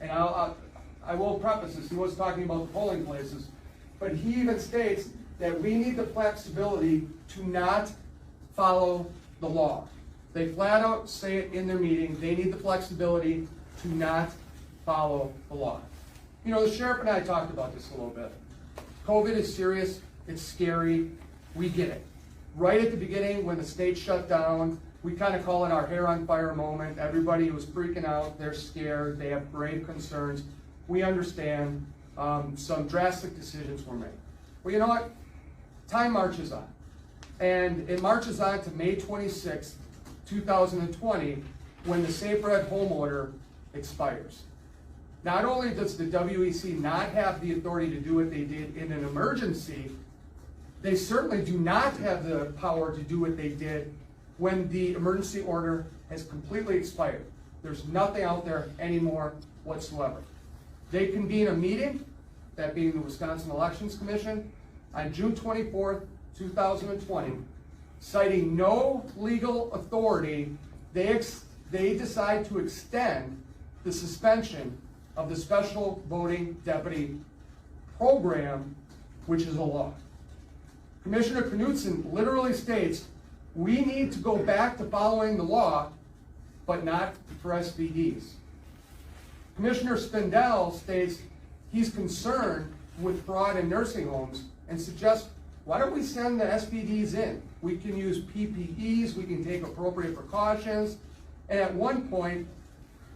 and I will preface this, he was talking about the polling places, but he even states that we need the flexibility to not follow the law. They flat out say it in their meeting, they need the flexibility to not follow the law. You know, the sheriff and I talked about this a little bit. COVID is serious, it's scary, we get it. Right at the beginning, when the state shut down, we kind of call it our hair on fire moment. Everybody was freaking out, they're scared, they have grave concerns. We understand some drastic decisions were made. Well, you know what? Time marches on. And it marches on to May 26, 2020, when the Safe Red Home Order expires. Not only does the WEC not have the authority to do what they did in an emergency, they certainly do not have the power to do what they did when the emergency order has completely expired. There's nothing out there anymore whatsoever. They convene a meeting, that being the Wisconsin Elections Commission, on June 24th, 2020, citing no legal authority, they decide to extend the suspension of the special voting deputy program, which is a law. Commissioner Knudsen literally states, we need to go back to following the law, but not for SVDs. Commissioner Spindell states he's concerned with fraud in nursing homes and suggests, why don't we send the SVDs in? We can use PPEs, we can take appropriate precautions. And at one point,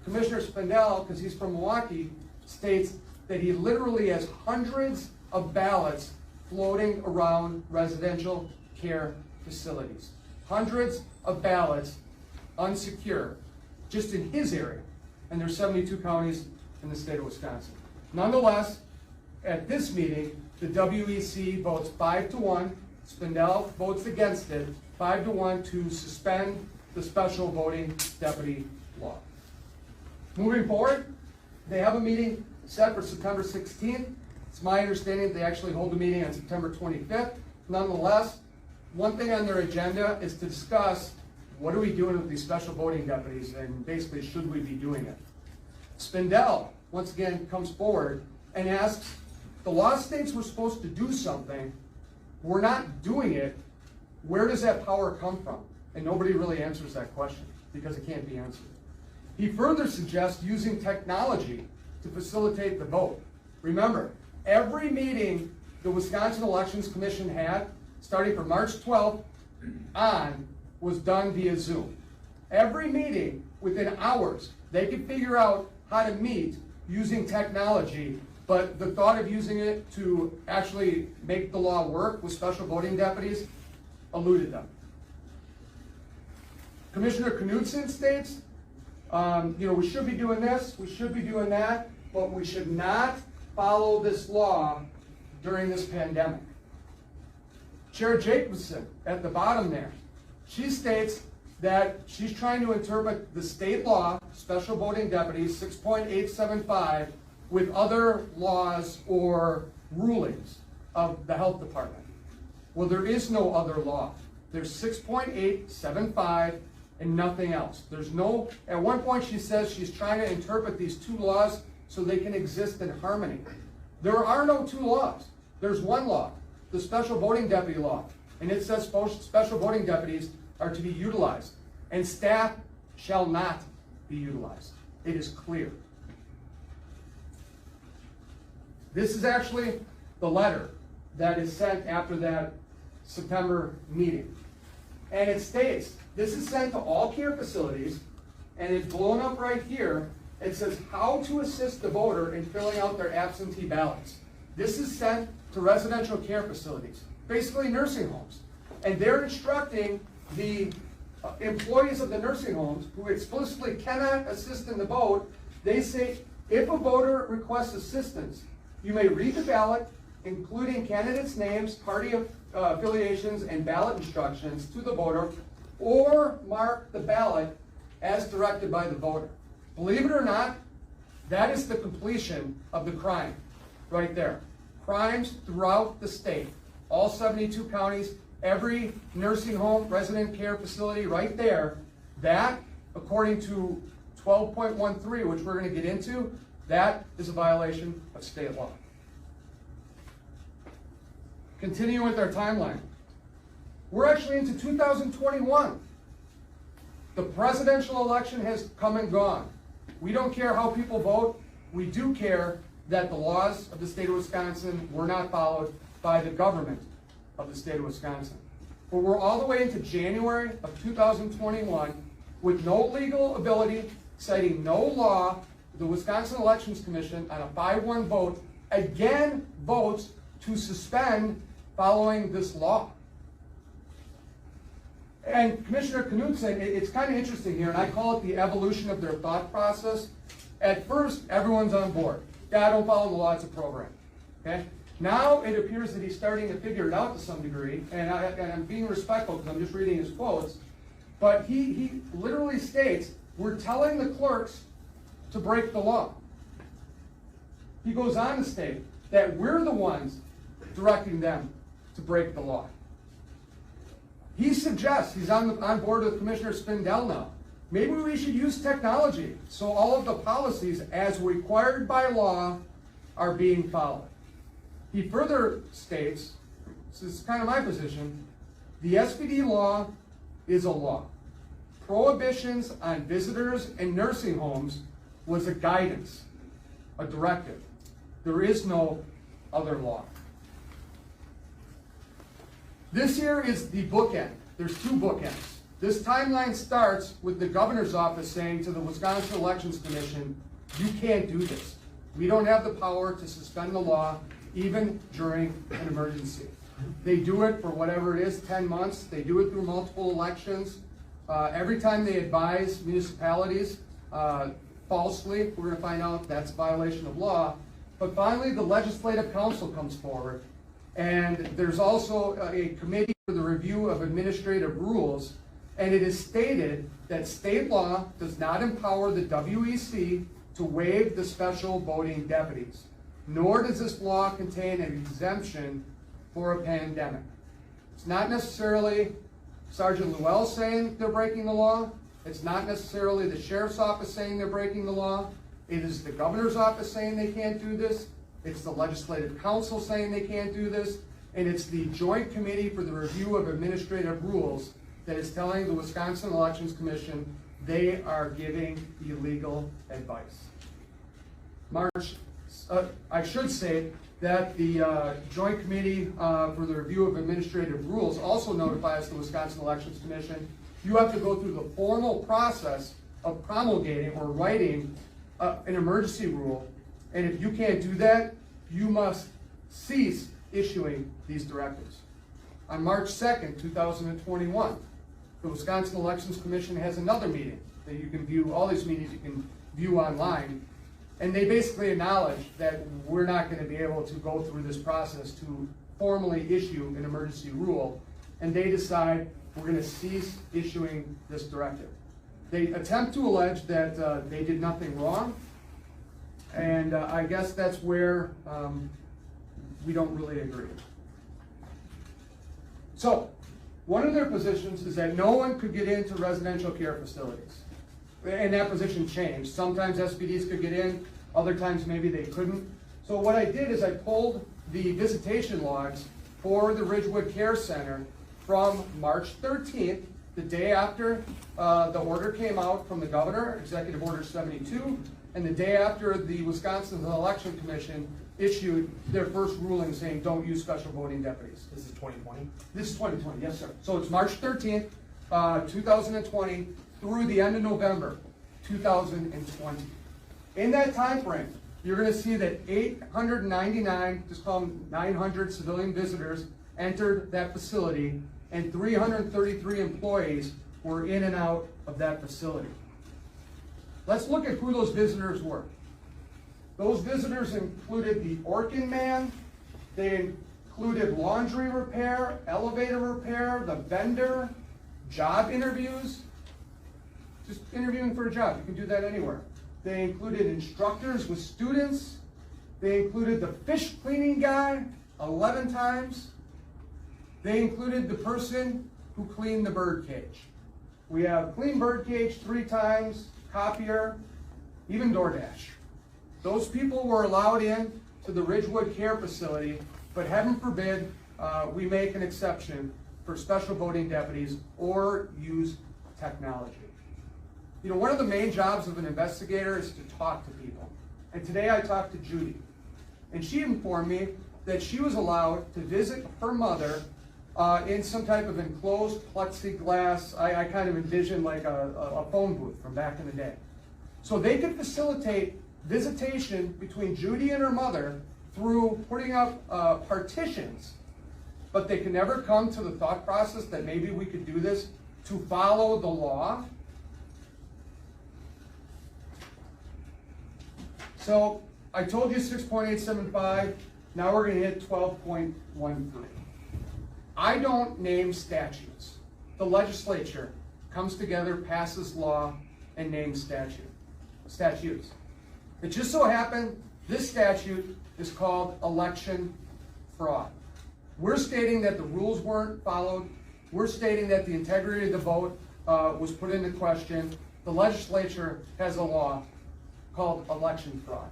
Commissioner Spindell, because he's from Milwaukee, states that he literally has hundreds of ballots floating around residential care facilities. Hundreds of ballots unsecure, just in his area. And there's 72 counties in the state of Wisconsin. Nonetheless, at this meeting, the WEC votes 5-1, Spindell votes against it, 5-1 to suspend the special voting deputy law. Moving forward, they have a meeting set for September 16th. It's my understanding that they actually hold a meeting on September 25th. Nonetheless, one thing on their agenda is to discuss what are we doing with these special voting deputies, and basically should we be doing it. Spindell, once again, comes forward and asks, the law states we're supposed to do something, we're not doing it, where does that power come from? And nobody really answers that question because it can't be answered. He further suggests using technology to facilitate the vote. Remember, every meeting the Wisconsin Elections Commission had, starting from March 12th on, was done via Zoom. Every meeting, within hours, they could figure out how to meet using technology, but the thought of using it to actually make the law work with special voting deputies eluded them. Commissioner Knudsen states, we should be doing this, we should be doing that, but we should not follow this law during this pandemic. Chair Jacobson, at the bottom there, she states that she's trying to interpret the state law, special voting deputies, 6.875, with other laws or rulings of the health department. Well, there is no other law. There's 6.875 and nothing else. There's no, at one point she says she's trying to interpret these two laws so they can exist in harmony. There are no two laws. There's one law, the special voting deputy law, and it says special voting deputies are to be utilized, and staff shall not be utilized. It is clear. This is actually the letter that is sent after that September meeting. And it states, this is sent to all care facilities, and it's blown up right here. It says how to assist the voter in filling out their absentee ballots. This is sent to residential care facilities, basically nursing homes. And they're instructing the employees of the nursing homes who explicitly cannot assist in the vote. They say, if a voter requests assistance, you may read the ballot, including candidates' names, party affiliations, and ballot instructions to the voter, or mark the ballot as directed by the voter. Believe it or not, that is the completion of the crime right there. Crimes throughout the state, all 72 counties, every nursing home, resident care facility right there. That, according to 12.13, which we're going to get into, That is a violation of state law. Continuing with our timeline. We're actually into 2021. The presidential election has come and gone. We don't care how people vote. We do care that the laws of the state of Wisconsin were not followed by the government of the state of Wisconsin. But we're all the way into January of 2021 with no legal ability, citing no law. The Wisconsin Elections Commission, on a 5-1 vote, again votes to suspend following this law. And Commissioner Knudsen, it's kind of interesting here, and I call it the evolution of their thought process. At first, everyone's on board. Yeah, I don't follow the law, it's a program. Okay? Now it appears that he's starting to figure it out to some degree, and I'm being respectful because I'm just reading his quotes, but he literally states, we're telling the clerks to break the law. He goes on to state that we're the ones directing them to break the law. He suggests, he's on board with Commissioner Spindell now, maybe we should use technology so all of the policies as required by law are being followed. He further states, this is kind of my position, the SPD law is a law. Prohibitions on visitors and nursing homes was a guidance, a directive. There is no other law. This here is the bookend. There's two bookends. This timeline starts with the governor's office saying to the Wisconsin Elections Commission, you can't do this. We don't have the power to suspend the law even during an emergency. They do it for whatever it is, 10 months. They do it through multiple elections. Every time they advise municipalities falsely, we're going to find out that's a violation of law. But finally, the Legislative Council comes forward, and there's also a committee for the review of administrative rules, and it is stated that state law does not empower the WEC to waive the special voting deputies, nor does this law contain an exemption for a pandemic. It's not necessarily Sergeant Llewellyn saying they're breaking the law. It's not necessarily the sheriff's office saying they're breaking the law. It is the governor's office saying they can't do this. It's the Legislative Council saying they can't do this. And it's the Joint Committee for the Review of Administrative Rules that is telling the Wisconsin Elections Commission they are giving illegal advice. I should say that the Joint Committee for the Review of Administrative Rules also notifies the Wisconsin Elections Commission you have to go through the formal process of promulgating or writing an emergency rule, and if you can't do that, you must cease issuing these directives. On March 2nd, 2021, the Wisconsin Elections Commission has another meeting that you can view. All these meetings you can view online. And they basically acknowledge that we're not going to be able to go through this process to formally issue an emergency rule. And they decide we're going to cease issuing this directive. They attempt to allege that they did nothing wrong. And I guess that's where we don't really agree. So, one of their positions is that no one could get into residential care facilities. And that position changed. Sometimes SPDs could get in, other times maybe they couldn't. So what I did is I pulled the visitation logs for the Ridgewood Care Center from March 13th, the day after the order came out from the governor, Executive Order 72, and the day after the Wisconsin Election Commission issued their first ruling saying don't use special voting deputies. This is 2020? This is 2020, yes sir. So it's March 13th, 2020 through the end of November 2020. In that time frame, you're going to see that 899, just call them 900 civilian visitors entered that facility, and 333 employees were in and out of that facility. Let's look at who those visitors were. Those visitors included the Orkin man, they included laundry repair, elevator repair, the vendor, job interviews, just interviewing for a job. You can do that anywhere. They included instructors with students. They included the fish cleaning guy 11 times. They included the person who cleaned the bird cage. We have clean bird cage 3 times, copier, even DoorDash. Those people were allowed in to the Ridgewood Care Facility, but heaven forbid we make an exception for special voting deputies or use technology. You know, one of the main jobs of an investigator is to talk to people. And today I talked to Judy, and she informed me that she was allowed to visit her mother in some type of enclosed plexiglass. I kind of envision like a phone booth from back in the day. So they could facilitate visitation between Judy and her mother through putting up partitions, but they could never come to the thought process that maybe we could do this to follow the law. So I told you 6.875, now we're going to hit 12.13. I don't name statutes. The legislature comes together, passes law, and names statutes. It just so happened this statute is called election fraud. We're stating that the rules weren't followed. We're stating that the integrity of the vote was put into question. The legislature has a law called election fraud.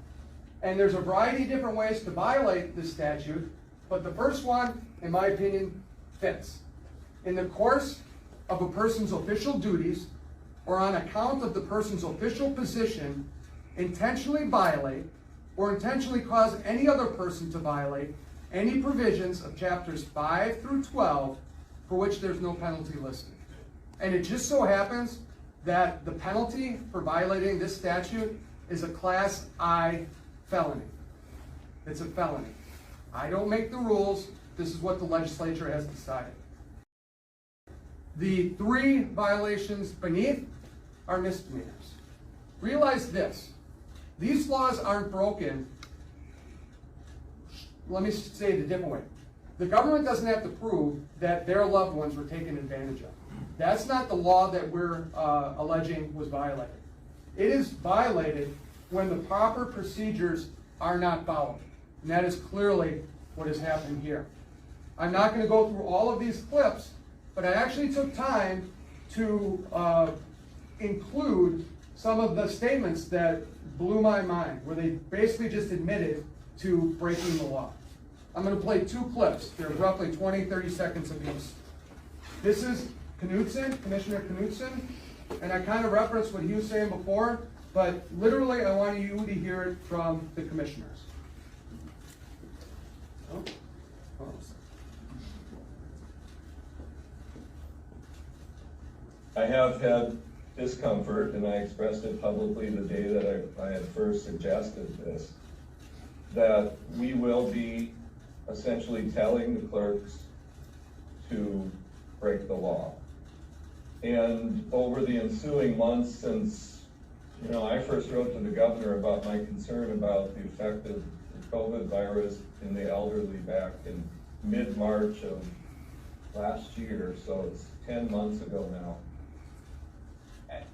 And there's a variety of different ways to violate this statute, but the first one, in my opinion, fits. In the course of a person's official duties or on account of the person's official position, intentionally violate or intentionally cause any other person to violate any provisions of chapters 5 through 12 for which there's no penalty listed. And it just so happens that the penalty for violating this statute is a Class I felony. It's a felony. I don't make the rules. This is what the legislature has decided. The 3 violations beneath are misdemeanors. Realize this. These laws aren't broken. Let me say it a different way. The government doesn't have to prove that their loved ones were taken advantage of. That's not the law that we're alleging was violated. It is violated when the proper procedures are not followed. And that is clearly what has happened here. I'm not going to go through all of these clips, but I actually took time to include some of the statements that blew my mind, where they basically just admitted to breaking the law. I'm going to play 2 clips. They're roughly 20, 30 seconds apiece. This is Knudsen, Commissioner Knudsen, and I kind of referenced what he was saying before, but literally I want you to hear it from the commissioners. Oh. Oh. I have had discomfort, and I expressed it publicly the day that I had first suggested this, that we will be essentially telling the clerks to break the law. And over the ensuing months since, I first wrote to the governor about my concern about the effect of the COVID virus in the elderly back in mid-March of last year, so it's 10 months ago now.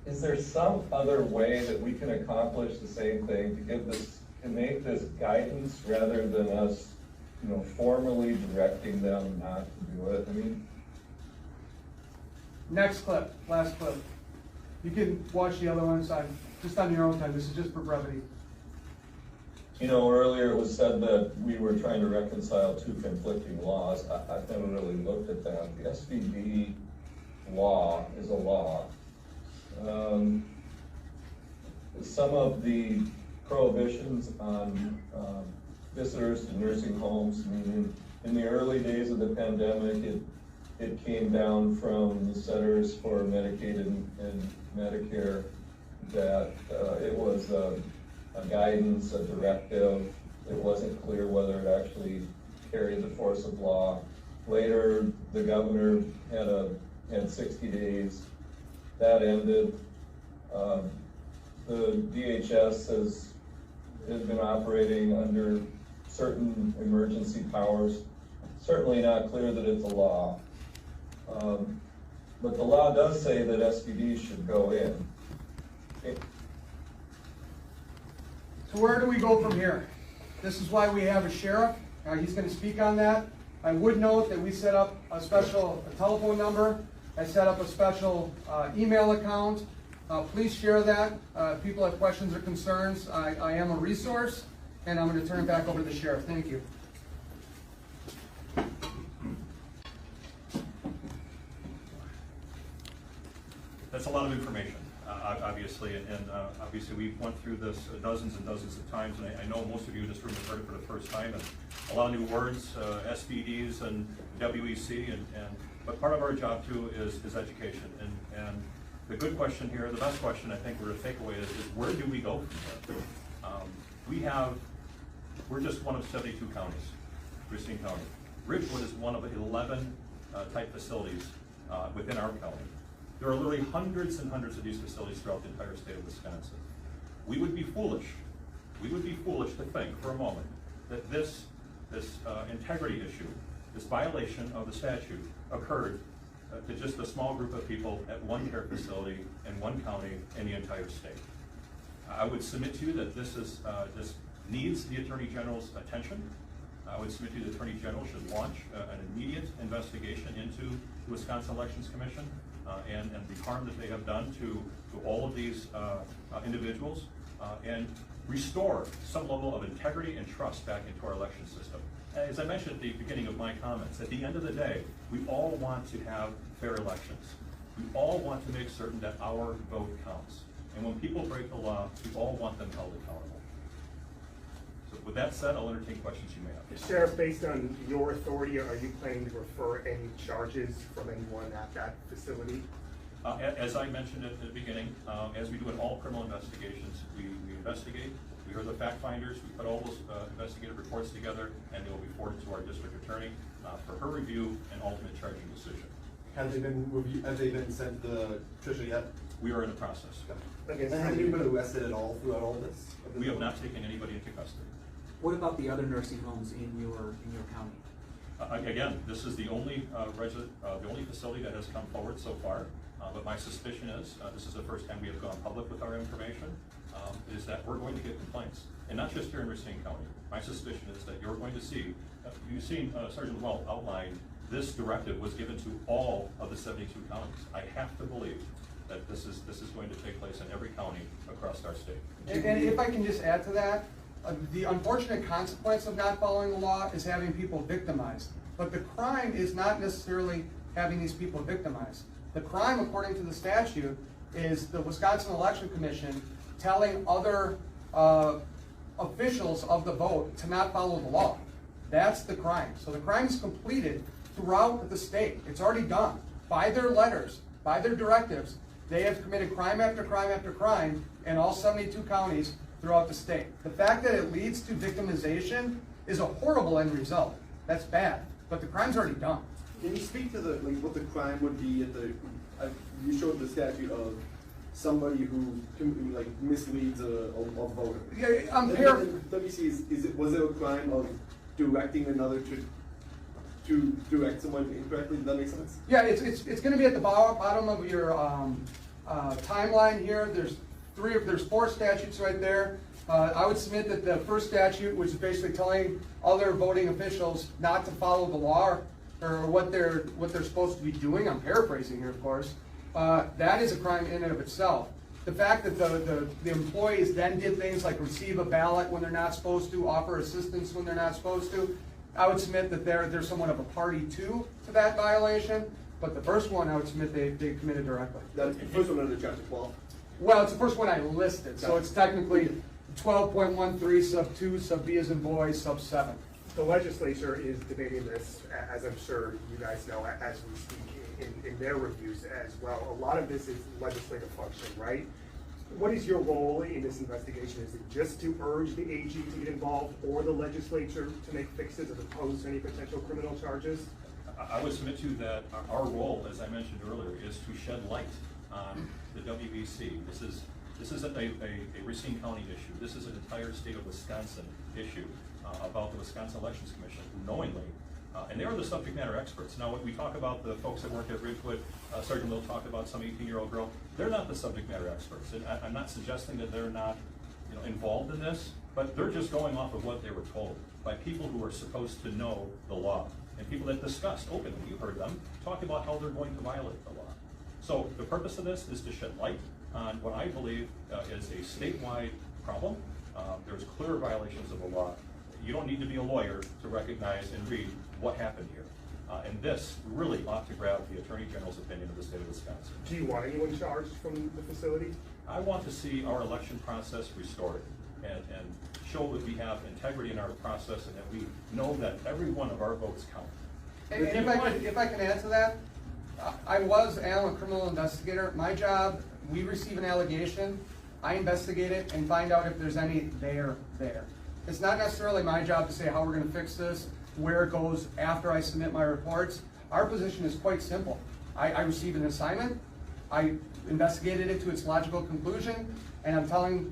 Is there some other way that we can accomplish the same thing, to make this guidance rather than us, formally directing them not to do it? I mean, next clip, last clip. You can watch the other ones just on your own time. This is just for brevity. Earlier it was said that we were trying to reconcile 2 conflicting laws. I've never really looked at that. The SVD law is a law. Some of the prohibitions on visitors to nursing homes, meaning in the early days of the pandemic, it came down from the Centers for Medicaid and Medicare that it was a guidance, a directive. It wasn't clear whether it actually carried the force of law. Later, the governor had 60 days. That ended. The DHS has been operating under certain emergency powers. Certainly not clear that it's a law. But the law does say that SVDs should go in. Okay. So where do we go from here? This is why we have a sheriff. He's going to speak on that. I would note that we set up a special telephone number. I set up a special email account. Please share that. If people have questions or concerns, I am a resource, and I'm going to turn it back over to the sheriff. Thank you. That's a lot of information, obviously, and obviously we went through this dozens and dozens of times, and I know most of you in this room have heard it for the first time, and a lot of new words, SVDs and WEC, but part of our job too is education, and the good question here, the best question I think we're to take away is where do we go from here? We're just one of 72 counties, Racine County. Ridgewood is one of 11 type facilities within our county. There are literally hundreds and hundreds of these facilities throughout the entire state of Wisconsin. We would be foolish to think for a moment that this integrity issue, this violation of the statute occurred to just a small group of people at one care facility in one county in the entire state. I would submit to you that this needs the Attorney General's attention. I would submit to you the Attorney General should launch an immediate investigation into the Wisconsin Elections Commission and the harm that they have done to all of these individuals and restore some level of integrity and trust back into our election system. As I mentioned at the beginning of my comments, at the end of the day, we all want to have fair elections. We all want to make certain that our vote counts. And when people break the law, we all want them held accountable. So with that said, I'll entertain questions you may have. Sheriff, based on your authority, are you planning to refer any charges from anyone at that facility? As I mentioned at the beginning, as we do in all criminal investigations, we investigate, we hear the fact finders, we put all those investigative reports together, and they will be forwarded to our district attorney for her review and ultimate charging decision. Have they been sent to Tricia yet? We are in the process. Okay, so has anybody been arrested at all throughout all this? We have not taken anybody into custody. What about the other nursing homes in your county? Again, this is the only facility that has come forward so far. But my suspicion is, this is the first time we have gone public with our information, is that we're going to get complaints. And not just here in Racine County. My suspicion is that you're going to see, you've seen Sergeant Well outline, this directive was given to all of the 72 counties. I have to believe that this is going to take place in every county across our state. And if I can just add to that, the unfortunate consequence of not following the law is having people victimized. But the crime is not necessarily having these people victimized. The crime, according to the statute, is the Wisconsin Election Commission telling other officials of the vote to not follow the law. That's the crime. So the crime is completed throughout the state. It's already done. By their letters, by their directives, they have committed crime after crime after crime in all 72 counties throughout the state. The fact that it leads to victimization is a horrible end result. That's bad. But the crime's already done. Can you speak to what the crime would be at you showed the statute of somebody who misleads a voter. Yeah, Let me see. Was it a crime of directing another to direct someone incorrectly? Does that make sense? Yeah, it's going to be at the bottom of your timeline here. There's 4 statutes right there. I would submit that the first statute, which is basically telling other voting officials not to follow the law or what they're supposed to be doing. I'm paraphrasing here, of course. That is a crime in and of itself. The fact that the employees then did things like receive a ballot when they're not supposed to, offer assistance when they're not supposed to, I would submit that they're somewhat of a party to that violation. But the first one, I would submit they committed directly. That's the first one under Chapter 12. Well, it's the first one I listed, so it's technically 12.13 sub 2 sub B as in boy sub 7. The legislature is debating this, as I'm sure you guys know, as we speak in their reviews as well. A lot of this is legislative function, right? What is your role in this investigation? Is it just to urge the AG to get involved or the legislature to make fixes as opposed to any potential criminal charges? I would submit to you that our role, as I mentioned earlier, is to shed light on the WBC. This isn't a Racine County issue. This is an entire state of Wisconsin issue about the Wisconsin Elections Commission, who knowingly, and they are the subject matter experts. Now, when we talk about the folks that work at Ridgewood, Sergeant Mill talked about some 18-year-old girl. They're not the subject matter experts. And I'm not suggesting that they're not, involved in this, but they're just going off of what they were told by people who are supposed to know the law and people that discussed openly. You heard them talk about how they're going to violate the law. So the purpose of this is to shed light on what I believe is a statewide problem. There's clear violations of the law. You don't need to be a lawyer to recognize and read what happened here. And this really ought to grab the Attorney General's opinion of the state of Wisconsin. Do you want anyone charged from the facility? I want to see our election process restored and show that we have integrity in our process and that we know that every one of our votes count. And if I can add to that, I'm a criminal investigator. My job, we receive an allegation, I investigate it and find out if there's any there. It's not necessarily my job to say how we're gonna fix this, where it goes after I submit my reports. Our position is quite simple. I received an assignment, I investigated it to its logical conclusion, and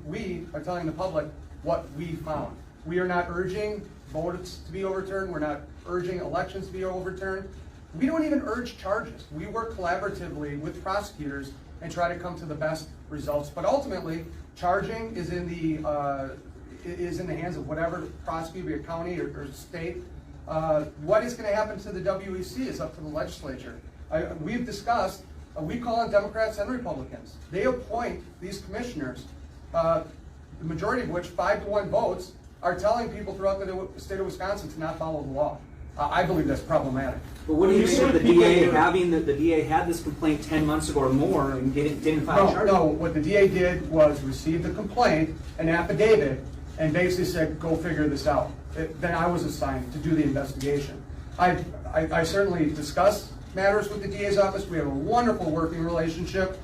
we are telling the public what we found. We are not urging votes to be overturned, we're not urging elections to be overturned. We don't even urge charges. We work collaboratively with prosecutors and try to come to the best results. But ultimately, charging is in the hands of whatever prosecutor, be it county or state. What is going to happen to the WEC is up to the legislature. We've discussed, we call on Democrats and Republicans. They appoint these commissioners, the majority of which, 5-1 votes, are telling people throughout the state of Wisconsin to not follow the law. I believe that's problematic. But what do you say to the DA having the DA had this complaint 10 months ago or more and didn't file charges? No, what the DA did was receive the complaint, an affidavit, and basically said, go figure this out. Then I was assigned to do the investigation. I certainly discuss matters with the DA's office. We have a wonderful working relationship.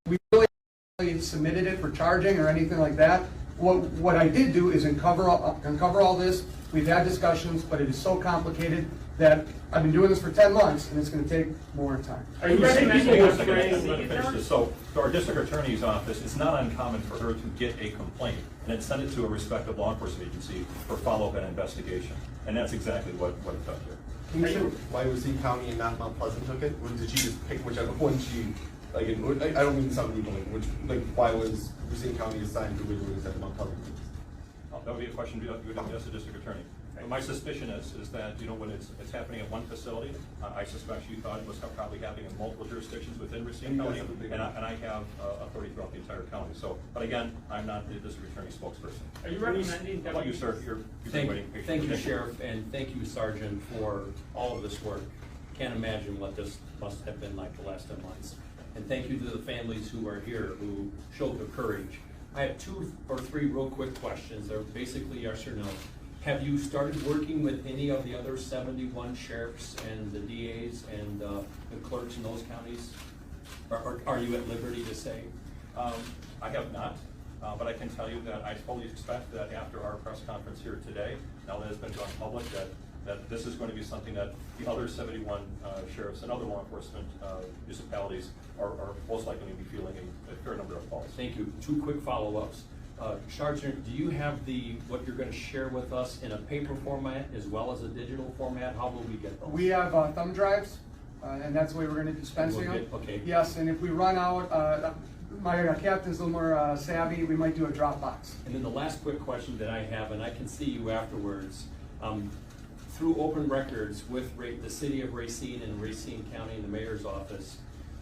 We really submitted it for charging or anything like that. What I did do is uncover all this. We've had discussions, but it is so complicated that I've been doing this for 10 months, and it's going to take more time. Are you recommending us raise So, to our district attorney's office, it's not uncommon for her to get a complaint and then send it to a respective law enforcement agency for follow-up and investigation. And that's exactly what it does here. Why Racine County and not Mount Pleasant took it? Or did she just pick whichever one she, I don't mean some people, why was Racine County assigned to which one instead of Mount Pleasant? That would be a question you would ask the district attorney. But my suspicion is that, when it's happening at one facility, I suspect she thought it was probably happening in multiple jurisdictions within Racine County, and I have authority throughout the entire county. So, but again, I'm not the district attorney spokesperson. Are you recommending? How about you, sir? You've been waiting patiently. Thank you, Sheriff, and thank you, Sergeant, for all of this work. Can't imagine what this must have been like the last 10 months. And thank you to the families who are here, who showed the courage. I have 2 or 3 real quick questions. They're basically yes or no. Have you started working with any of the other 71 sheriffs and the DAs and the clerks in those counties? Or are you at liberty to say? I have not, but I can tell you that I fully expect that after our press conference here today, now that it's been gone public, that this is going to be something that the other 71 sheriffs and other law enforcement municipalities are most likely to be feeling a fair number of faults. Thank you. 2 quick follow-ups. Sergeant, do you have what you're going to share with us in a paper format as well as a digital format? How will we get those? We have thumb drives, and that's the way we're going to be dispensing them. Okay. Yes, and if we run out, my captain's a little more savvy, we might do a Dropbox. And then the last quick question that I have, and I can see you afterwards, through open records with the city of Racine and Racine County and the mayor's office,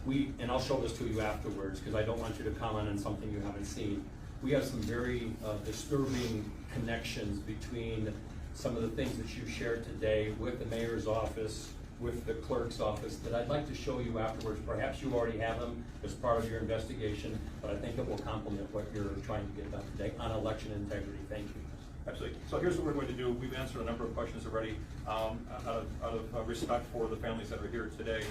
and I'll show this to you afterwards because I don't want you to comment on something you haven't seen. We have some very disturbing connections between some of the things that you shared today with the mayor's office, with the clerk's office, that I'd like to show you afterwards. Perhaps you already have them as part of your investigation, but I think it will complement what you're trying to get done today on election integrity. Thank you. Absolutely. So here's what we're going to do. We've answered a number of questions already. Out of respect for the families that are here today,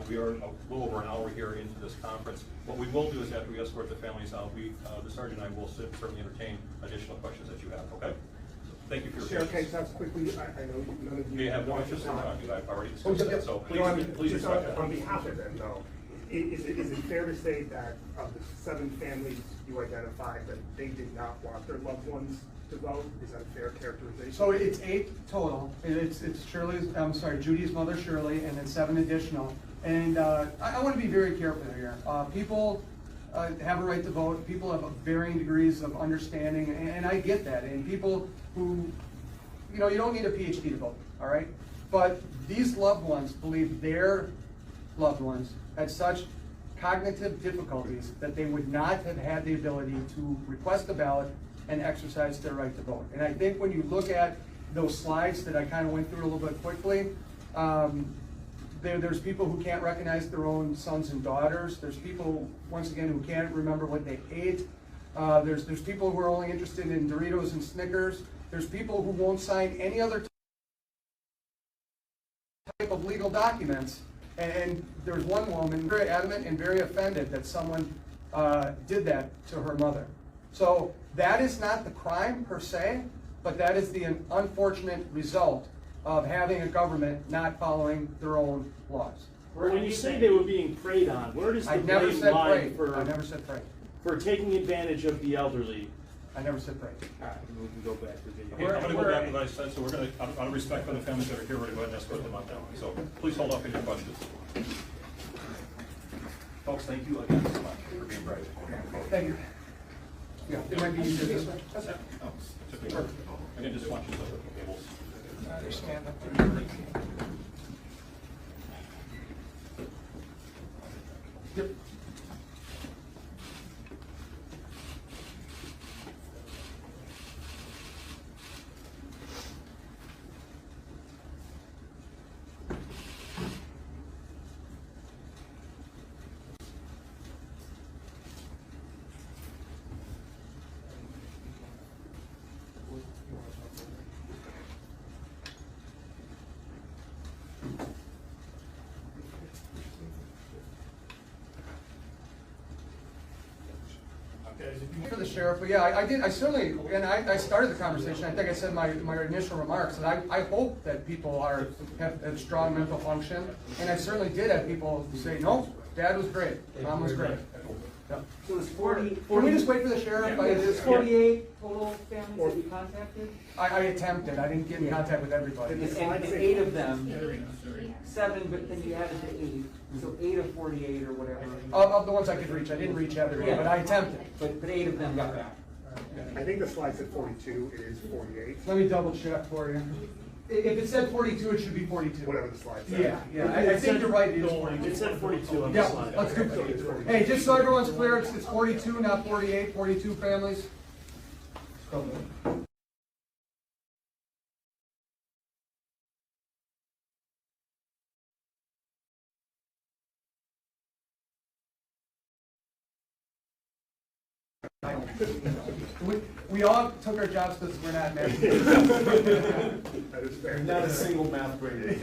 we are a little over an hour here into this conference. What we will do is after we escort the families out, the sergeant and I will certainly entertain additional questions that you have, okay? Thank you for your Sheriff, can I patience. just ask quickly, I know none of you. You have no interest in talking, I've already Oh, discussed yeah, that, so please just respect that. on behalf of them though, is it fair to say that of the 7 families you identified, that they did not want their loved ones to vote? Is that a fair characterization? So it's 8 total. It's Judy's mother Shirley, and then 7 additional. And I want to be very careful here. People have a right to vote. People have varying degrees of understanding, and I get that. And people who, you don't need a PhD to vote, all right? But these loved ones believe their loved ones had such cognitive difficulties that they would not have had the ability to request a ballot and exercise their right to vote. And I think when you look at those slides that I kind of went through a little bit quickly, there's people who can't recognize their own sons and daughters. There's people, once again, who can't remember what they ate. There's people who are only interested in Doritos and Snickers. There's people who won't sign any other type of legal documents. And there's one woman very adamant and very offended that someone did that to her mother. So that is not the crime per se, but that is the unfortunate result of having a government not following their own laws. When you say they were being preyed on, where does the I never blame said lie prey. I never said prey. for taking advantage of the elderly? I never said prey. All right, we can go back to the Okay, video. I'm gonna go back to what I said, so we're gonna, out of respect for the families that are here, we're gonna go ahead and escort them out now. So please hold off on your questions. Folks, thank you again so much for being brave. Thank you. Yeah, it might be easier this way. That's it. No, it's okay. Again, just watch yourself at the tables. I understand. Yep. For the sheriff, but yeah, I certainly, and I started the conversation, I think I said in my initial remarks, and I hope that people have strong mental function, and I certainly did have people say, no, Dad was great, Mom was great. Yeah. So it's 40. Can we just wait for the sheriff? There's 48 total families that you contacted? I attempted, I didn't get in contact with everybody. And 8 of them, 7, but then you added the 8, so 8 of 48 or whatever. Of the ones I could reach, I didn't reach everyone, but I attempted. But 8 of them got back. I think the slide said 42, it is 48, Let me double check for you. If it said 42, it should be 42. whatever the slide said. Yeah, I think you're right, it is 42. It said 42 on the Yeah, slide. let's do it. Hey, just so everyone's clear, it's 42, not 48, 42 families. We all took our jobs because we're not married. That is fair. Not a single math grade.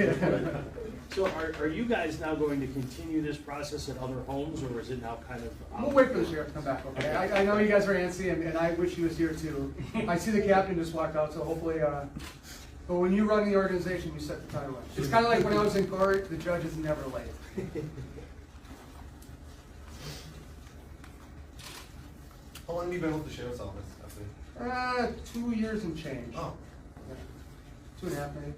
So are you guys now going to continue this process at other homes, or is it now kind of? We'll wait for the sheriff to come back, okay? I know you guys are antsy, and I wish he was here too. I see the captain just walked out, so hopefully, but when you run the organization, you set the time limit. It's kind of like when I was in court, the judge is never late. How long have you been with the sheriff's office? After? 2 years and change. Oh. Yeah. 2.5 maybe.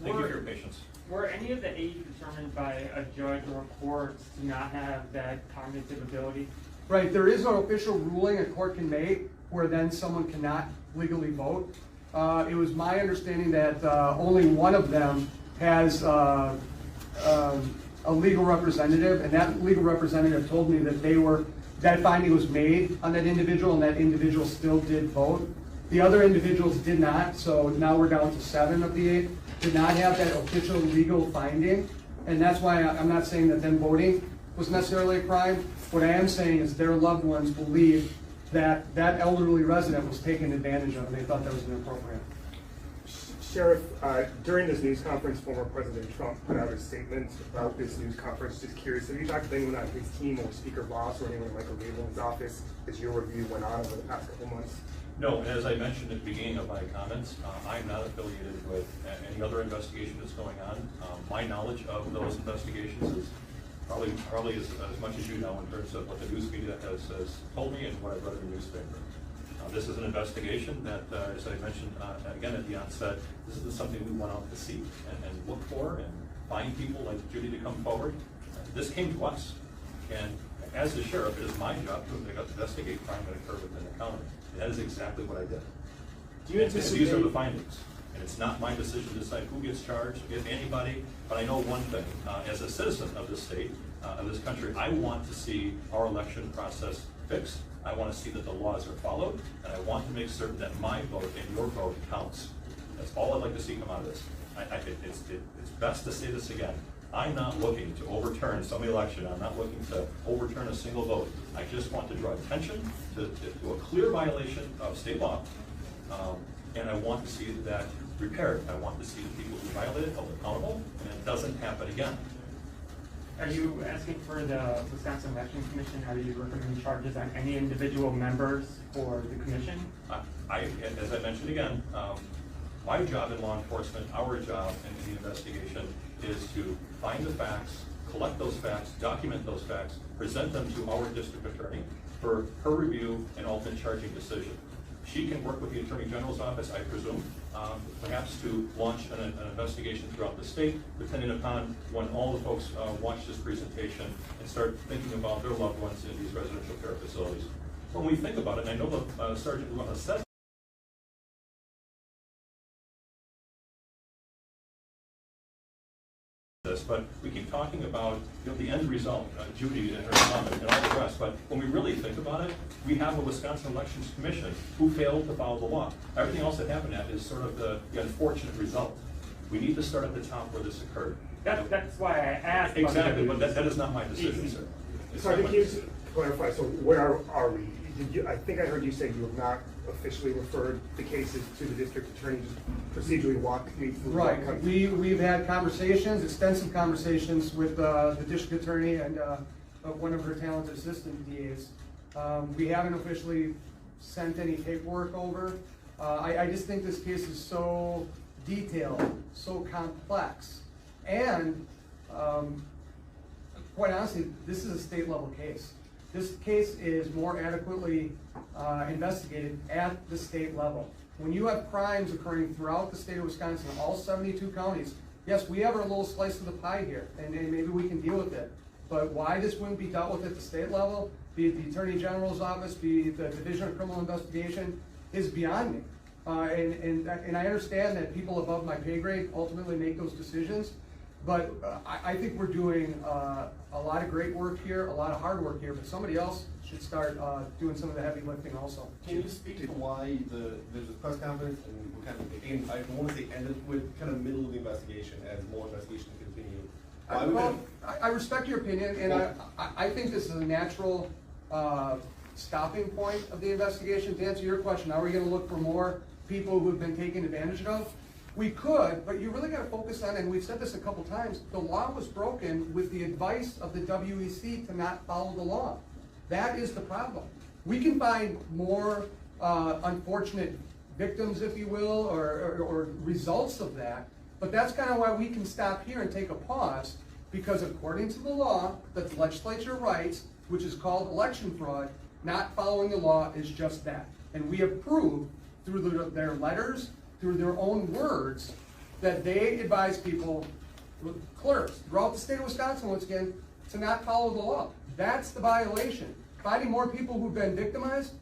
Thank you for your patience. Were any of the 8 determined by a judge or a court to not have that cognitive ability? Right, there is an official ruling a court can make where then someone cannot legally vote. It was my understanding that only one of them has a legal representative, and that legal representative told me that that finding was made on that individual, and that individual still did vote. The other individuals did not, so now we're down to 7 of the 8 did not have that official legal finding, and that's why I'm not saying that them voting was necessarily a crime. What I am saying is their loved ones believe that that elderly resident was taken advantage of, and they thought that was inappropriate. Sheriff, during this news conference, former President Trump put out a statement about this news conference. Just curious, have you talked to anyone on his team or Speaker Voss or anyone like in his office as your review went on over the past couple months? No, and as I mentioned at the beginning of my comments, I'm not affiliated with any other investigation that's going on. My knowledge of those investigations is probably as much as you know in terms of what the news media has told me and what I've read in the newspaper. This is an investigation that, as I mentioned again at the onset, this is something we went out to seek and look for and find people like Judy to come forward. This came to us, and as the sheriff, it is my job to investigate crime that occurred within the county. And that is exactly what I did. Do you anticipate? These are the findings. And it's not my decision to decide who gets charged, if anybody, but I know one thing, as a citizen of this state, of this country, I want to see our election process fixed. I want to see that the laws are followed, and I want to make certain that my vote and your vote counts. That's all I'd like to see come out of this. It's best to say this again. I'm not looking to overturn some election. I'm not looking to overturn a single vote. I just want to draw attention to a clear violation of state law, and I want to see that repaired. I want to see the people who violate it held accountable, and it doesn't happen again. Are you asking for the Wisconsin Election Commission? Are you recommending charges on any individual members for the commission? As I mentioned again, my job in law enforcement, our job in the investigation, is to find the facts, collect those facts, document those facts, present them to our district attorney for her review and ultimate charging decision. She can work with the Attorney General's office, I presume, perhaps to launch an investigation throughout the state, depending upon when all the folks watch this presentation and start thinking about their loved ones in these residential care facilities. When we think about it, and I know the Sergeant said this, but we keep talking about the end result, Judy and her mom and all the rest, but when we really think about it, we have a Wisconsin Elections Commission who failed to follow the law. Everything else that happened at is sort of the unfortunate result. We need to start at the top where this occurred. That's why I asked. Exactly, but that is not my decision, sir. Sorry, can you just clarify, so where are we? I think I heard you say you have not officially referred the cases to the district attorney. Just procedurally walk me through. Right, we've had conversations, extensive conversations with the district attorney and one of her talented assistant DAs. We haven't officially sent any paperwork over. I just think this case is so detailed, so complex, and quite honestly, this is a state level case. This case is more adequately investigated at the state level. When you have crimes occurring throughout the state of Wisconsin, all 72 counties, yes, we have our little slice of the pie here, and maybe we can deal with it. But why this wouldn't be dealt with at the state level, be it the Attorney General's office, be it the Division of Criminal Investigation, is beyond me. And I understand that people above my pay grade ultimately make those decisions, but I think we're doing a lot of great work here, a lot of hard work here, but somebody else should start doing some of the heavy lifting also. Can you speak to why there's a press conference and we're kind of, I want to say ended with kind of middle of the investigation as more investigation continued? I respect your opinion, and I think this is a natural stopping point of the investigation. To answer your question, are we going to look for more people who have been taken advantage of? We could, but you really got to focus on, and we've said this a couple times, the law was broken with the advice of the WEC to not follow the law. That is the problem. We can find more unfortunate victims, if you will, or results of that, but that's kind of why we can stop here and take a pause, because according to the law that the legislature writes, which is called election fraud, not following the law is just that. And we have proved through their letters, through their own words, that they advise people, clerks throughout the state of Wisconsin, once again, to not follow the law. That's the violation. Finding more people who've been victimized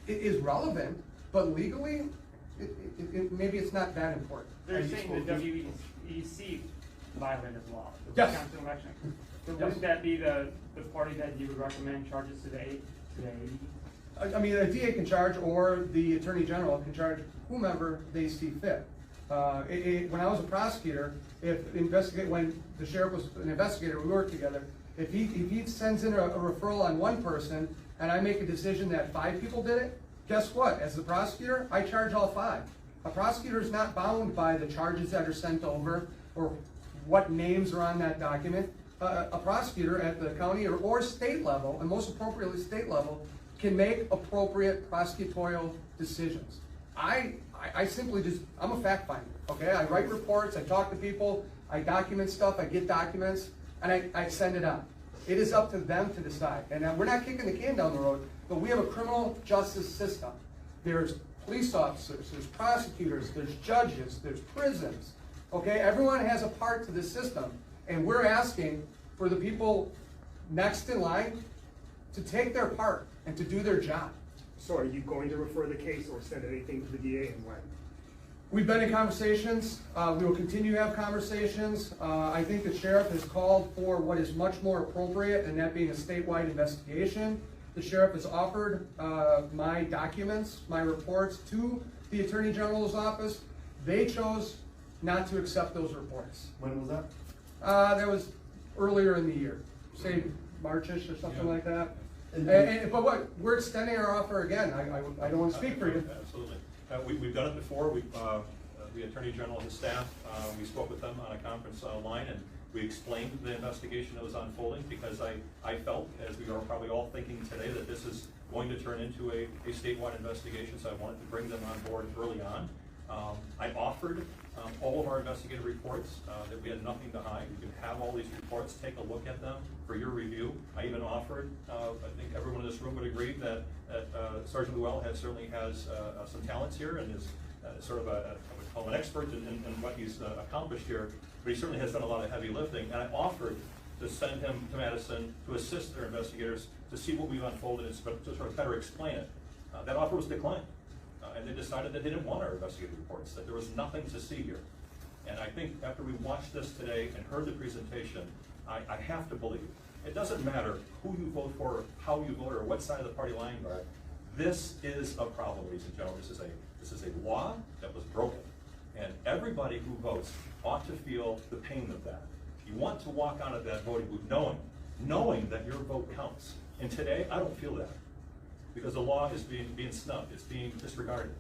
is relevant, but legally, maybe it's not that important. They're saying the WEC violated the law, the Yes. Wisconsin election. So Yes. wouldn't that be the party that you would recommend charges today? I mean, a DA can charge, or the Attorney General can charge whomever they see fit. When I was a prosecutor, when the sheriff was an investigator, we worked together. If he sends in a referral on one person, and I make a decision that 5 people did it, guess what? As the prosecutor, I charge all 5. A prosecutor is not bound by the charges that are sent over or what names are on that document. A prosecutor at the county or state level, and most appropriately state level, can make appropriate prosecutorial decisions. I simply I'm a fact finder, okay? I write reports, I talk to people, I document stuff, I get documents, and I send it out. It is up to them to decide. And we're not kicking the can down the road, but we have a criminal justice system. There's police officers, there's prosecutors, there's judges, there's prisons, okay? Everyone has a part to this system, and we're asking for the people next in line to take their part and to do their job. So are you going to refer the case or send anything to the DA, and when? We've been in conversations, we will continue to have conversations. I think the sheriff has called for what is much more appropriate, and that being a statewide investigation. The sheriff has offered my documents, my reports to the Attorney General's office. They chose not to accept those reports. When was that? That was earlier in the year, say Marchish or something like that. But what, we're extending our offer again. I don't want to speak for you. Absolutely. We've done it before. The Attorney General and his staff, we spoke with them on a conference line, and we explained the investigation that was unfolding, because I felt, as we are probably all thinking today, that this is going to turn into a statewide investigation, so I wanted to bring them on board early on. I offered all of our investigative reports, that we had nothing to hide. You can have all these reports, take a look at them for your review. I even offered, I think everyone in this room would agree that Sergeant Llewell certainly has some talents here, and is sort of I would call him an expert in what he's accomplished here, but he certainly has done a lot of heavy lifting. And I offered to send him to Madison to assist their investigators to see what we've unfolded and to sort of better explain it. That offer was declined. And they decided that they didn't want our investigative reports, that there was nothing to see here. And I think after we watched this today and heard the presentation, I have to believe, it doesn't matter who you vote for, or how you vote, or what side of the party line. Right. This is a problem, ladies and gentlemen. This is a law that was broken. And everybody who votes ought to feel the pain of that. You want to walk out of that voting booth knowing that your vote counts. And today, I don't feel that, because the law is being snubbed, it's being disregarded.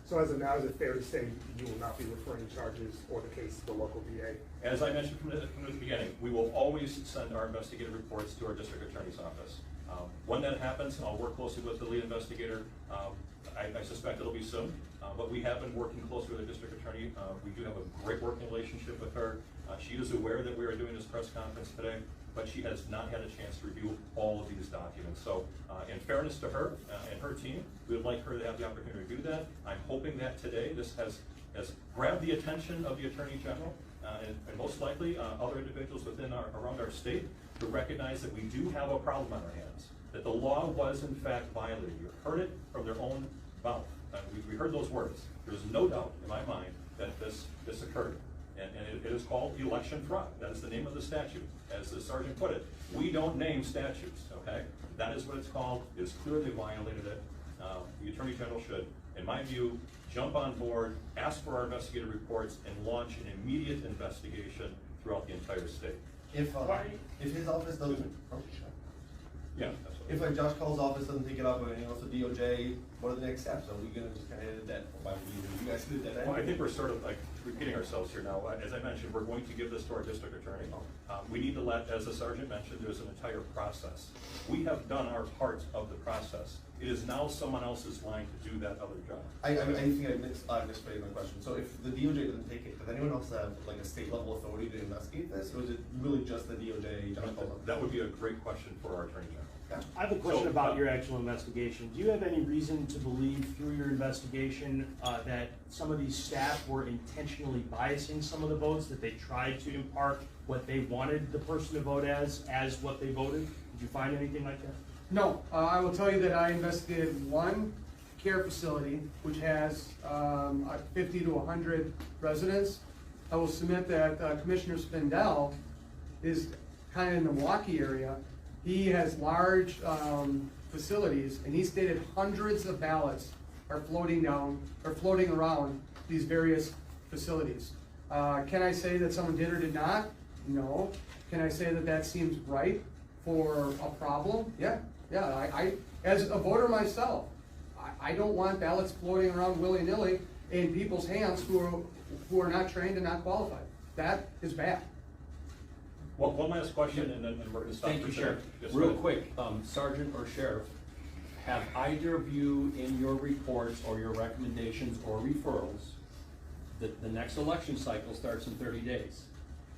So as of now, is it fair to say you will not be referring charges or the case to the local DA? As I mentioned from the beginning, we will always send our investigative reports to our district attorney's office. When that happens, I'll work closely with the lead investigator. I suspect it'll be soon, but we have been working closely with the district attorney. We do have a great working relationship with her. She is aware that we are doing this press conference today, but she has not had a chance to review all of these documents. So in fairness to her and her team, we would like her to have the opportunity to do that. I'm hoping that today this has grabbed the attention of the Attorney General and most likely other individuals around our state, to recognize that we do have a problem on our hands, that the law was in fact violated. You heard it from their own mouth. We heard those words. There's no doubt in my mind that this occurred. And it is called election fraud. That is the name of the statute. As the sergeant put it, we don't name statutes, okay? That is what it's called. It's clearly violated it. The Attorney General should, in my view, jump on board, ask for our investigative reports, and launch an immediate investigation throughout the entire state. If his office doesn't, Yeah, if like Josh Call's office doesn't pick it up, and also DOJ, what are the next steps? Are we gonna just kind of hit a dead? Why would you guys hit a dead end? Well, I think we're sort of like repeating ourselves here now. As I mentioned, we're going to give this to our district attorney. We need to let, as the sergeant mentioned, there's an entire process. We have done our part of the process. It is now someone else's line to do that other job. I think I misphrased my question. So if the DOJ doesn't take it, does anyone else have like a state level authority to investigate this, or is it really just the DOJ? That would be a great question for our Attorney General. Yeah. I have a question about your actual investigation. Do you have any reason to believe through your investigation that some of these staff were intentionally biasing some of the votes, that they tried to impart what they wanted the person to vote as what they voted? Did you find anything like that? No, I will tell you that I investigated one care facility which has 50 to 100 residents. I will submit that Commissioner Spindell is kind of in the Milwaukee area. He has large facilities, and he stated hundreds of ballots are floating around these various facilities. Can I say that someone did or did not? No. Can I say that that seems right for a problem? Yeah. I as a voter myself, I don't want ballots floating around willy-nilly in people's hands who are not trained and not qualified. That is bad. Well, one last question, and then we're going to stop. Thank you, for Sheriff. Yes, Real go ahead. quick, Sergeant or Sheriff, have either of you in your reports or your recommendations or referrals that the next election cycle starts in 30 days?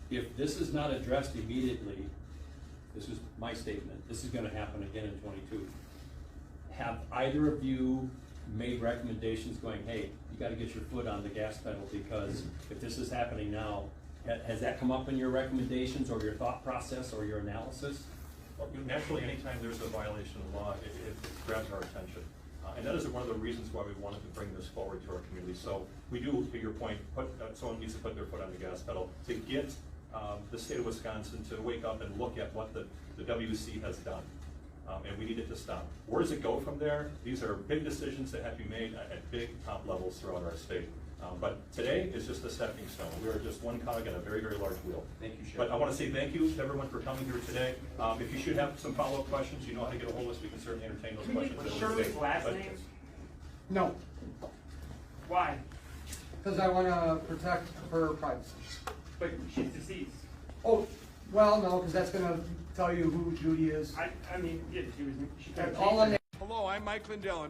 If this is not addressed immediately, this is my statement, this is going to happen again in 22. Have either of you made recommendations going, hey, you got to get your foot on the gas pedal, because if this is happening now, has that come up in your recommendations or your thought process or your analysis? Well, naturally, anytime there's a violation of the law, it grabs our attention. And that is one of the reasons why we wanted to bring this forward to our community. So we do, to your point, someone needs to put their foot on the gas pedal to get the state of Wisconsin to wake up and look at what the WC has done. And we need it to stop. Where does it go from there? These are big decisions that have to be made at big top levels throughout our state. But today is just a stepping stone. We are just one cog in a very, very large wheel. Thank you, Sheriff. But I want to say thank you to everyone for coming here today. If you should have some follow-up questions, you know how to get a hold of us. We can certainly entertain those Can you questions. get Shirley's last But- name? No, Why? because I want to protect her privacy. But she's deceased. Oh, well, no, because that's gonna tell you who Judy is. I mean, yeah, she was, she could have All changed her in name. Hello, I'm Mike Lindell, and